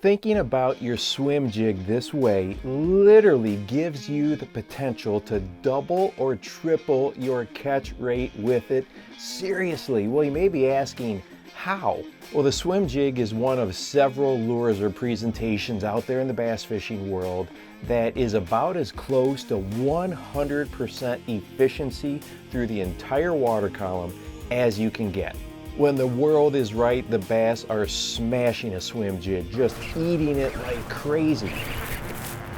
Thinking about your swim jig this way literally gives you the potential to double or triple your catch rate with it. Seriously, well, you may be asking, how? Well, the swim jig is one of several lures or presentations out there in the bass fishing world that is about as close to 100% efficiency through the entire water column as you can get. When the world is right, the bass are smashing a swim jig, just eating it like crazy.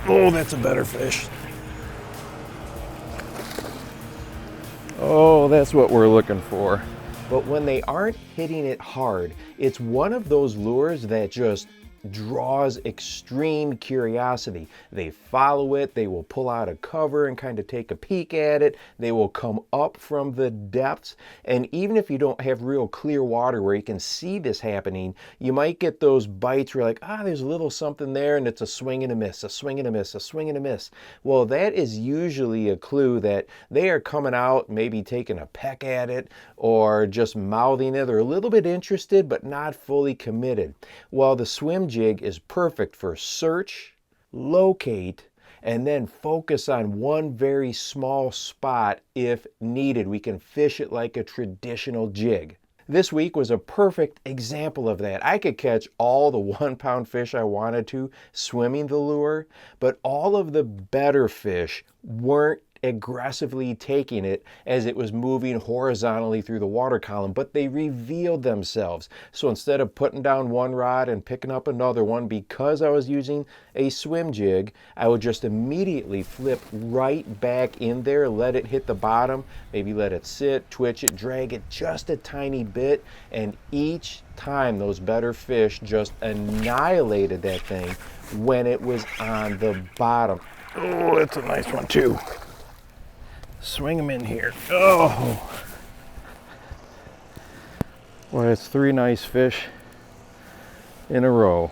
Oh, that's a better fish. Oh, that's what we're looking for. But when they aren't hitting it hard, it's one of those lures that just draws extreme curiosity. They follow it, they will pull out a cover and kind of take a peek at it. They will come up from the depths, and even if you don't have real clear water where you can see this happening, you might get those bites where you're like, there's a little something there, and it's a swing and a miss, a swing and a miss, a swing and a miss. Well, that is usually a clue that they are coming out, maybe taking a peck at it, or just mouthing it, or a little bit interested but not fully committed. Well, the swim jig is perfect for search, locate, and then focus on one very small spot if needed. We can fish it like a traditional jig. This week was a perfect example of that. I could catch all the 1-pound fish I wanted to swimming the lure, but all of the better fish weren't aggressively taking it as it was moving horizontally through the water column, but they revealed themselves. So instead of putting down one rod and picking up another one, because I was using a swim jig, I would just immediately flip right back in there, let it hit the bottom, maybe let it sit, twitch it, drag it just a tiny bit, and each time those better fish just annihilated that thing when it was on the bottom. Oh, that's a nice one too. Swing them in here. Oh, well, it's 3 nice fish in a row.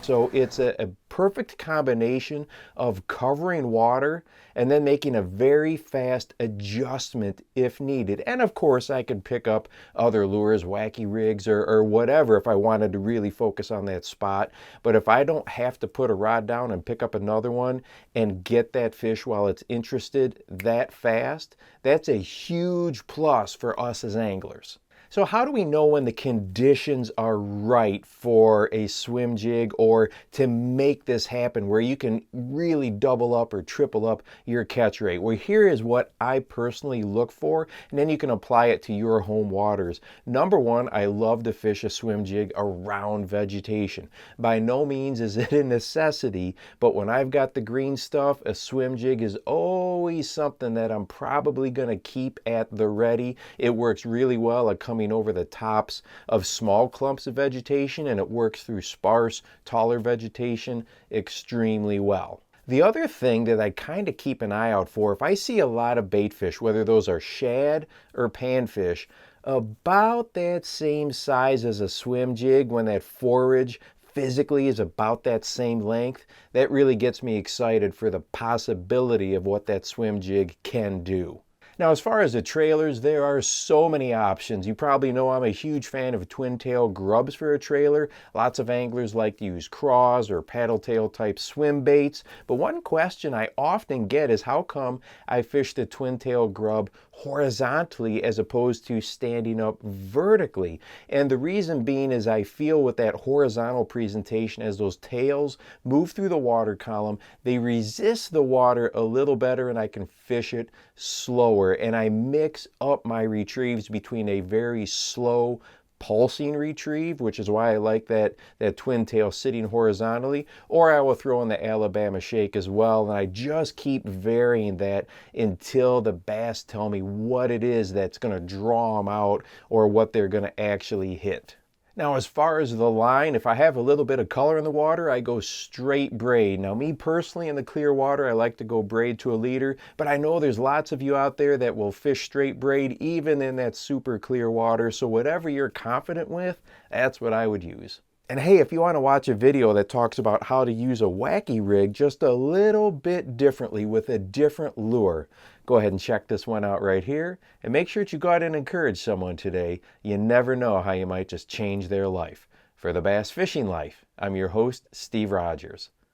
So it's a perfect combination of covering water and then making a very fast adjustment if needed. And of course, I could pick up other lures, wacky rigs, or whatever if I wanted to really focus on that spot. But if I don't have to put a rod down and pick up another one and get that fish while it's interested that fast, that's a huge plus for us as anglers. So how do we know when the conditions are right for a swim jig or to make this happen where you can really double up or triple up your catch rate? Well, here is what I personally look for, and then you can apply it to your home waters. Number one, I love to fish a swim jig around vegetation. By no means is it a necessity, but when I've got the green stuff, a swim jig is always something that I'm probably going to keep at the ready. It works really well at coming over the tops of small clumps of vegetation, and it works through sparse, taller vegetation extremely well. The other thing that I kind of keep an eye out for, if I see a lot of bait fish, whether those are shad or panfish, about that same size as a swim jig, when that forage physically is about that same length, that really gets me excited for the possibility of what that swim jig can do. Now, as far as the trailers, there are so many options. You probably know I'm a huge fan of twin tail grubs for a trailer. Lots of anglers like to use craws or paddle tail type swim baits. But one question I often get is how come I fish the twin tail grub horizontally as opposed to standing up vertically? And the reason being is I feel with that horizontal presentation, as those tails move through the water column, they resist the water a little better and I can fish it slower. And I mix up my retrieves between a very slow pulsing retrieve, which is why I like that twin tail sitting horizontally, or I will throw in the Alabama shake as well, and I just keep varying that until the bass tell me what it is that's going to draw them out or what they're going to actually hit. Now, as far as the line, if I have a little bit of color in the water, I go straight braid. Now, me personally, in the clear water, I like to go braid to a leader, but I know there's lots of you out there that will fish straight braid even in that super clear water, so whatever you're confident with, that's what I would use. And hey, if you want to watch a video that talks about how to use a wacky rig just a little bit differently with a different lure, go ahead and check this one out right here. And make sure that you go out and encourage someone today. You never know how you might just change their life. For the Bass Fishing Life, I'm your host, Steve Rogers.